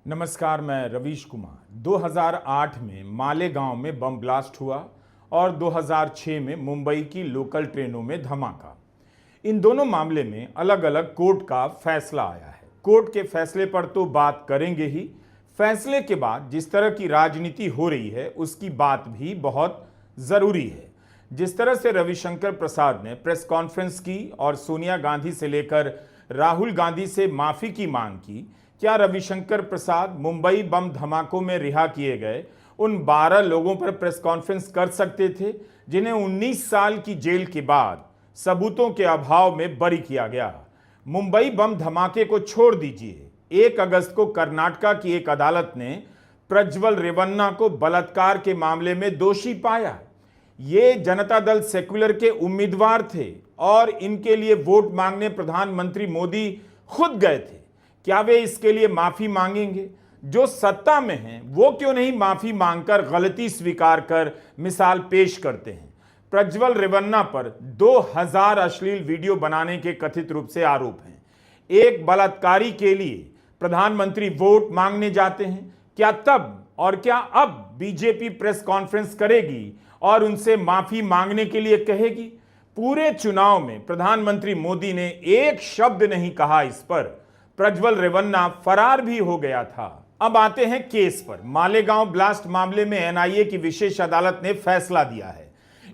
नमस्कार, मैं रवीश कुमार। 2008 में मालेगांव में बम ब्लास्ट हुआ और 2006 में मुंबई की लोकल ट्रेनों में धमाका। इन दोनों मामले में अलग अलग कोर्ट का फैसला आया है। कोर्ट के फैसले पर तो बात करेंगे ही, फैसले के बाद जिस तरह की राजनीति हो रही है उसकी बात भी बहुत ज़रूरी है। जिस तरह से रविशंकर प्रसाद ने प्रेस कॉन्फ्रेंस की और सोनिया गांधी से लेकर राहुल गांधी से माफ़ी की मांग की, क्या रविशंकर प्रसाद मुंबई बम धमाकों में रिहा किए गए उन 12 लोगों पर प्रेस कॉन्फ्रेंस कर सकते थे जिन्हें 19 साल की जेल के बाद सबूतों के अभाव में बरी किया गया? मुंबई बम धमाके को छोड़ दीजिए, 1 अगस्त को कर्नाटका की एक अदालत ने प्रज्वल रेवन्ना को बलात्कार के मामले में दोषी पाया। ये जनता दल सेक्युलर के उम्मीदवार थे और इनके लिए वोट मांगने प्रधानमंत्री मोदी खुद गए थे। क्या वे इसके लिए माफी मांगेंगे? जो सत्ता में हैं वो क्यों नहीं माफी मांगकर गलती स्वीकार कर मिसाल पेश करते हैं? प्रज्वल रेवन्ना पर 2000 अश्लील वीडियो बनाने के कथित रूप से आरोप हैं। एक बलात्कारी के लिए प्रधानमंत्री वोट मांगने जाते हैं। क्या तब और क्या अब बीजेपी प्रेस कॉन्फ्रेंस करेगी और उनसे माफी मांगने के लिए कहेगी? पूरे चुनाव में प्रधानमंत्री मोदी ने एक शब्द नहीं कहा इस पर। प्रज्वल रेवन्ना फरार भी हो गया था। अब आते हैं केस पर। मालेगांव ब्लास्ट मामले में एनआईए की विशेष अदालत ने फैसला दिया है।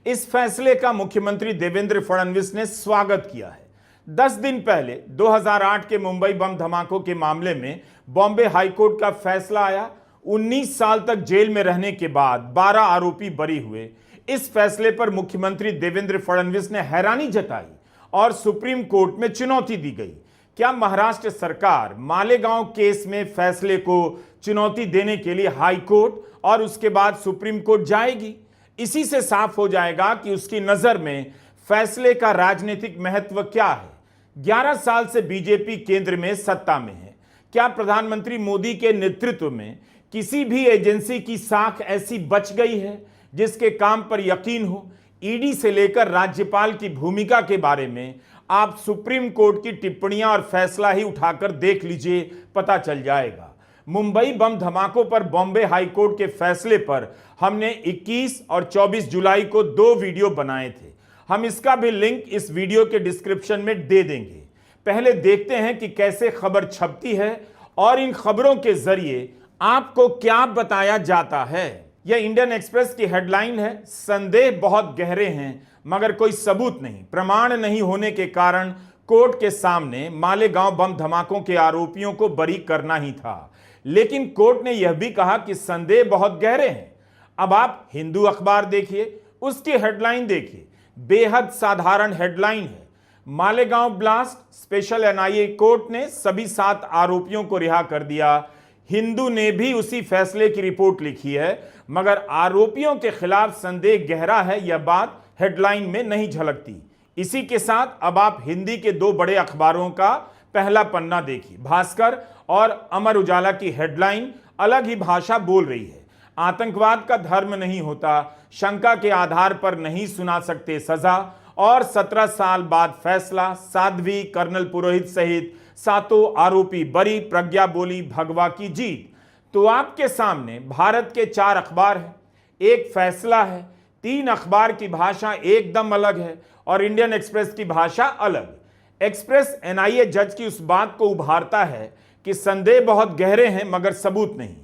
इस फैसले का मुख्यमंत्री देवेंद्र फडणवीस ने स्वागत किया है। 10 दिन पहले 2008 के मुंबई बम धमाकों के मामले में बॉम्बे हाईकोर्ट का फैसला आया। 19 साल तक जेल में रहने के बाद 12 आरोपी बरी हुए। इस फैसले पर मुख्यमंत्री देवेंद्र फडणवीस ने हैरानी जताई और सुप्रीम कोर्ट में चुनौती दी गई। क्या महाराष्ट्र सरकार मालेगांव केस में फैसले को चुनौती देने के लिए हाई कोर्ट और उसके बाद सुप्रीम कोर्ट जाएगी? इसी से साफ हो जाएगा कि उसकी नजर में फैसले का राजनीतिक महत्व क्या है। 11 साल से बीजेपी केंद्र में सत्ता में है। क्या प्रधानमंत्री मोदी के नेतृत्व में किसी भी एजेंसी की साख ऐसी बच गई है जिसके काम पर यकीन हो? ईडी से लेकर राज्यपाल की भूमिका के बारे में आप सुप्रीम कोर्ट की टिप्पणियां और फैसला ही उठाकर देख लीजिए, पता चल जाएगा। मुंबई बम धमाकों पर बॉम्बे हाईकोर्ट के फैसले पर हमने 21 और 24 जुलाई को 2 वीडियो बनाए थे। हम इसका भी लिंक इस वीडियो के डिस्क्रिप्शन में दे देंगे। पहले देखते हैं कि कैसे खबर छपती है और इन खबरों के जरिए आपको क्या बताया जाता है। यह इंडियन एक्सप्रेस की हेडलाइन है, संदेह बहुत गहरे हैं मगर कोई सबूत नहीं। प्रमाण नहीं होने के कारण कोर्ट के सामने मालेगांव बम धमाकों के आरोपियों को बरी करना ही था, लेकिन कोर्ट ने यह भी कहा कि संदेह बहुत गहरे हैं। अब आप हिंदू अखबार देखिए, उसकी हेडलाइन देखिए, बेहद साधारण हेडलाइन है, Malegaon blast, special NIA court ने सभी 7 आरोपियों को रिहा कर दिया। हिंदू ने भी उसी फैसले की रिपोर्ट लिखी है, मगर आरोपियों के खिलाफ संदेह गहरा है यह बात हेडलाइन में नहीं झलकती। इसी के साथ अब आप हिंदी के 2 बड़े अखबारों का पहला पन्ना देखिए। भास्कर और अमर उजाला की हेडलाइन अलग ही भाषा बोल रही है। आतंकवाद का धर्म नहीं होता, शंका के आधार पर नहीं सुना सकते सजा और 17 साल बाद फैसला। साध्वी, कर्नल पुरोहित सहित 7 आरोपी बरी, प्रज्ञा बोली भगवा की जीत। तो आपके सामने भारत के 4 अखबार हैं, एक फैसला है। 3 अखबार की भाषा एकदम अलग है और इंडियन एक्सप्रेस की भाषा अलग। एक्सप्रेस एनआईए जज की उस बात को उभारता है कि संदेह बहुत गहरे हैं मगर सबूत नहीं,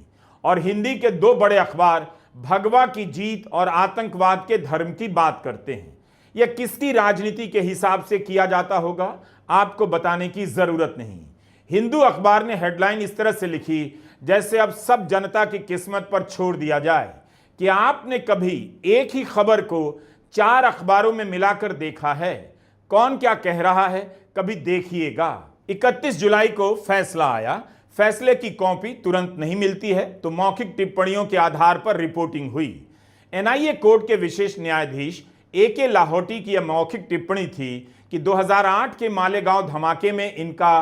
और हिंदी के 2 बड़े अखबार भगवा की जीत और आतंकवाद के धर्म की बात करते हैं। यह किसकी राजनीति के हिसाब से किया जाता होगा आपको बताने की जरूरत नहीं। हिंदू अखबार ने हेडलाइन इस तरह से लिखी जैसे अब सब जनता की किस्मत पर छोड़ दिया जाए। कि आपने कभी एक ही खबर को 4 अखबारों में मिलाकर देखा है? कौन क्या कह रहा है कभी देखिएगा। 31 जुलाई को फैसला आया। फैसले की कॉपी तुरंत नहीं मिलती है तो मौखिक टिप्पणियों के आधार पर रिपोर्टिंग हुई। एनआईए कोर्ट के विशेष न्यायाधीश AK लाहौटी की यह मौखिक टिप्पणी थी कि 2008 के मालेगांव धमाके में इनका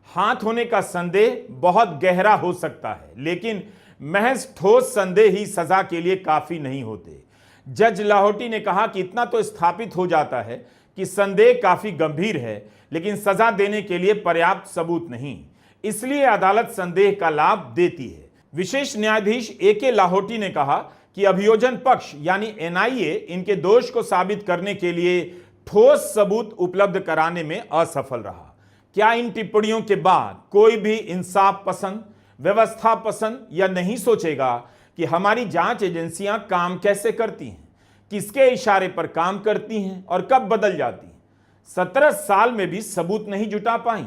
हाथ होने का संदेह बहुत गहरा हो सकता है, लेकिन महज ठोस संदेह ही सजा के लिए काफी नहीं होते। जज लाहौटी ने कहा कि इतना तो स्थापित हो जाता है कि संदेह काफी गंभीर है, लेकिन सजा देने के लिए पर्याप्त सबूत नहीं, इसलिए अदालत संदेह का लाभ देती है। विशेष न्यायाधीश ए.के. लाहोटी ने कहा कि अभियोजन पक्ष यानी एनआईए इनके दोष को साबित करने के लिए ठोस सबूत उपलब्ध कराने में असफल रहा। क्या इन टिप्पणियों के बाद कोई भी इंसाफ पसंद, व्यवस्था पसंद या नहीं सोचेगा कि हमारी जांच एजेंसियां काम कैसे करती हैं, किसके इशारे पर काम करती हैं और कब बदल जाती हैं? 17 साल में भी सबूत नहीं जुटा पाई।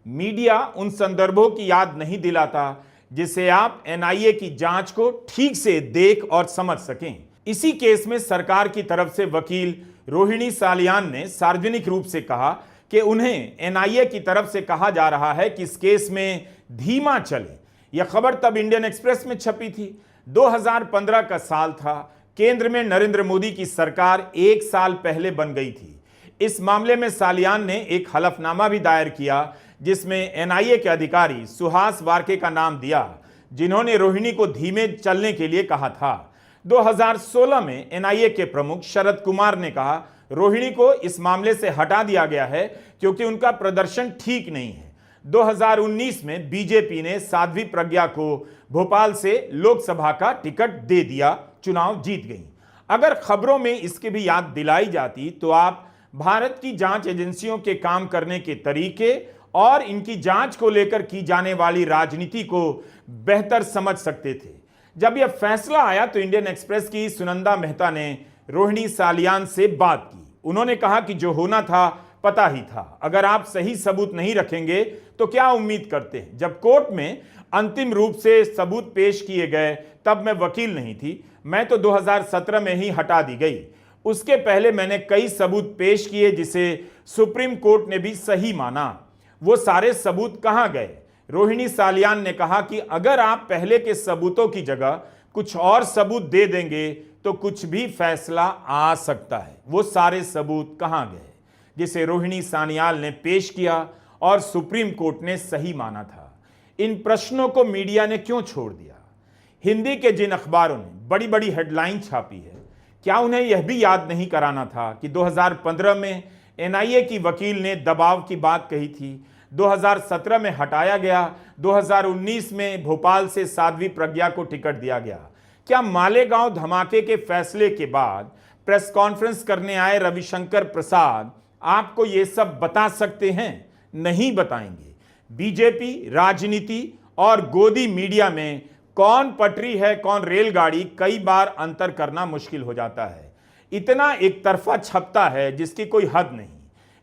मीडिया उन संदर्भों की याद नहीं दिलाता जिसे आप एनआईए की जांच को ठीक से देख और समझ सकें। इसी केस में सरकार की तरफ से वकील रोहिणी सालियान ने सार्वजनिक रूप से कहा कि उन्हें एनआईए की तरफ से कहा जा रहा है कि इस केस में धीमा चले। यह खबर तब इंडियन एक्सप्रेस में छपी थी। 2015 का साल था। केंद्र में नरेंद्र मोदी की सरकार 1 साल पहले बन गई थी। इस मामले में सालियान ने एक हलफनामा भी दायर किया जिसमें एनआईए के अधिकारी सुहास वार्के का नाम दिया, जिन्होंने रोहिणी को धीमे चलने के लिए कहा था। 2016 में एनआईए के प्रमुख शरद कुमार ने कहा रोहिणी को इस मामले से हटा दिया गया है क्योंकि उनका प्रदर्शन ठीक नहीं है। 2019 में बीजेपी ने साध्वी प्रज्ञा को भोपाल से लोकसभा का टिकट दे दिया, चुनाव जीत गई। अगर खबरों में इसकी भी याद दिलाई जाती तो आप भारत की जांच एजेंसियों के काम करने के तरीके और इनकी जांच को लेकर की जाने वाली राजनीति को बेहतर समझ सकते थे। जब यह फैसला आया तो इंडियन एक्सप्रेस की सुनंदा मेहता ने रोहिणी सालियान से बात की। उन्होंने कहा कि जो होना था पता ही था। अगर आप सही सबूत नहीं रखेंगे तो क्या उम्मीद करते हैं? जब कोर्ट में अंतिम रूप से सबूत पेश किए गए तब मैं वकील नहीं थी। मैं तो 2017 में ही हटा दी गई। उसके पहले मैंने कई सबूत पेश किए जिसे सुप्रीम कोर्ट ने भी सही माना। वो सारे सबूत कहां गए? रोहिणी सालियान ने कहा कि अगर आप पहले के सबूतों की जगह कुछ और सबूत दे देंगे तो कुछ भी फैसला आ सकता है। वो सारे सबूत कहां गए जिसे रोहिणी सान्याल ने पेश किया और सुप्रीम कोर्ट ने सही माना था? इन प्रश्नों को मीडिया ने क्यों छोड़ दिया? हिंदी के जिन अखबारों ने बड़ी बड़ी हेडलाइन छापी है, क्या उन्हें यह भी याद नहीं कराना था कि 2015 में एनआईए की वकील ने दबाव की बात कही थी, 2017 में हटाया गया, 2019 में भोपाल से साध्वी प्रज्ञा को टिकट दिया गया? क्या मालेगांव धमाके के फैसले के बाद प्रेस कॉन्फ्रेंस करने आए रविशंकर प्रसाद आपको ये सब बता सकते हैं? नहीं बताएंगे। बीजेपी, राजनीति और गोदी मीडिया में कौन पटरी है कौन रेलगाड़ी कई बार अंतर करना मुश्किल हो जाता है। इतना एक तरफा छपता है जिसकी कोई हद नहीं।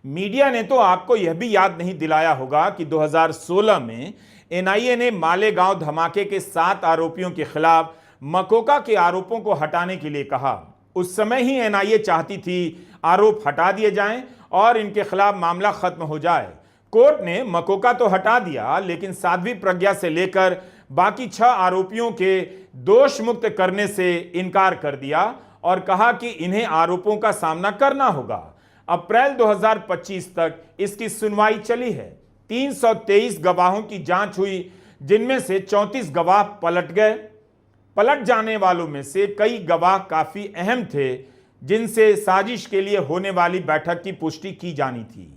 मीडिया ने तो आपको यह भी याद नहीं दिलाया होगा कि 2016 में एनआईए ने मालेगांव धमाके के 7 आरोपियों के खिलाफ मकोका के आरोपों को हटाने के लिए कहा। उस समय ही एनआईए चाहती थी आरोप हटा दिए जाएं और इनके खिलाफ मामला खत्म हो जाए। कोर्ट ने मकोका तो हटा दिया लेकिन साध्वी प्रज्ञा से लेकर बाकी 6 आरोपियों के दोष मुक्त करने से इनकार कर दिया और कहा कि इन्हें आरोपों का सामना करना होगा। अप्रैल 2025 तक इसकी सुनवाई चली है। 323 गवाहों की जांच हुई जिनमें से 34 गवाह पलट गए। पलट जाने वालों में से कई गवाह काफी अहम थे जिनसे साजिश के लिए होने वाली बैठक की पुष्टि की जानी थी।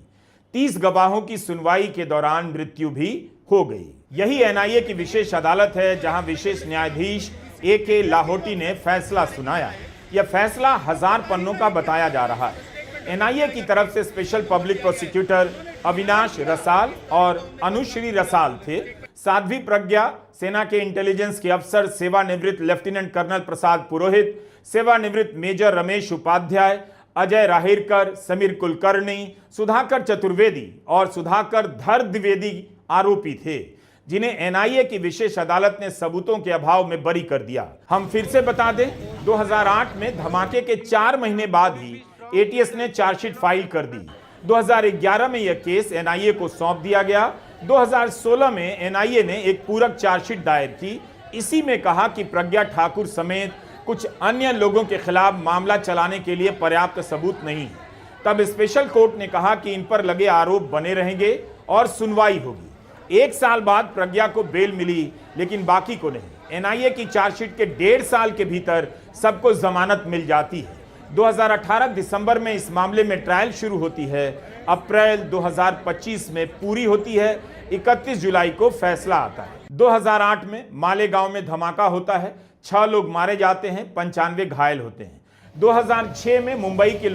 30 गवाहों की सुनवाई के दौरान मृत्यु भी हो गई। यही एनआईए की विशेष अदालत है जहां विशेष न्यायाधीश ए.के. लाहोटी ने फैसला सुनाया। यह फैसला 1000 पन्नों का बताया जा रहा है। एनआईए की तरफ से स्पेशल पब्लिक प्रोसिक्यूटर अविनाश रसाल और अनुश्री रसाल थे। साध्वी प्रज्ञा, सेना के इंटेलिजेंस के अफसर सेवानिवृत्त लेफ्टिनेंट कर्नल प्रसाद पुरोहित, सेवानिवृत्त मेजर रमेश उपाध्याय, अजय राहिरकर, समीर कुलकर्णी, सुधाकर चतुर्वेदी और सुधाकर धर द्विवेदी आरोपी थे जिन्हें एनआईए की विशेष अदालत ने सबूतों के अभाव में बरी कर दिया। हम फिर से बता दें, 2008 में धमाके के 4 महीने बाद ही एटीएस ने चार्जशीट फाइल कर दी। 2011 में यह केस एनआईए को सौंप दिया गया। 2016 में एनआईए ने एक पूरक चार्जशीट दायर की। इसी में कहा कि प्रज्ञा ठाकुर समेत कुछ अन्य लोगों के खिलाफ मामला चलाने के लिए पर्याप्त सबूत नहीं है। तब स्पेशल कोर्ट ने कहा कि इन पर लगे आरोप बने रहेंगे और सुनवाई होगी। 1 साल बाद प्रज्ञा को बेल मिली लेकिन बाकी को नहीं। एनआईए की चार्जशीट के 1.5 साल के भीतर सबको जमानत मिल जाती है। 2018 दिसंबर में इस मामले में ट्रायल शुरू होती है। अप्रैल 2025 में पूरी होती है। 31 जुलाई को फैसला आता है। 2008 में मालेगांव में धमाका होता है, 6 लोग मारे जाते हैं, 95 घायल होते हैं। 2006 में मुंबई के